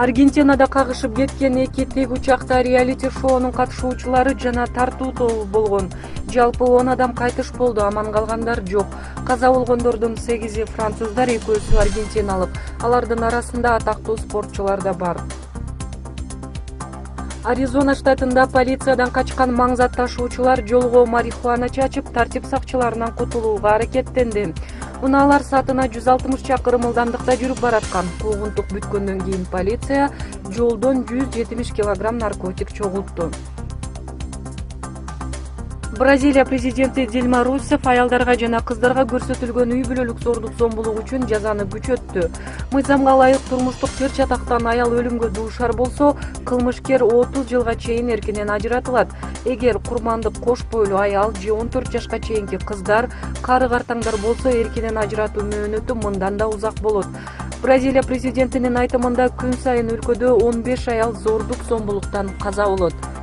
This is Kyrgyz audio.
Аргентинада кагышып кеткен эки тек учакта реалити шоунун катышуучулары жана тартуу тобу болгон. Жалпы 10 адам кайтыш болду, аман калгандар жок. Каза болгондордун 8 француздар, 2 аргентиналык. Алардын арасында атактуу спортчулар да бар. Аризона штатында полициядан качкан маң зат ташуучулар жолго марихуана чачып, тартип сакчыларынан кутулууга аракеттенди. Унаалар саатына 160 чакырым ылдамдыкта жүрүп бараткан. Куугунтук бүткөндөн кийин полиция жолдон 170 килограмм наркотик чогултту. Бразилия президенти Дильма Руссеф аялдарга жана кыздарга көрсөтүлгөн үй бүлөлүк зордук зомбулук үчүн жазаны күчөттү. Мыйзамга ылайык турмуштук тер чатактан аял өлүмгө дуушар болсо, кылмышкер 30 жылга чейин эркинен ажыратылат. Эгер курмандык кош бойлуу аял же 14 жашка чейинки кыздар, кары картаңдар болсо, эркинен ажыратуу мөөнөтү мындан да узак болот. Бразилия президентинин айтымында күн сайын өлкөдө 15 аял зордук зомбулуктан каза болот.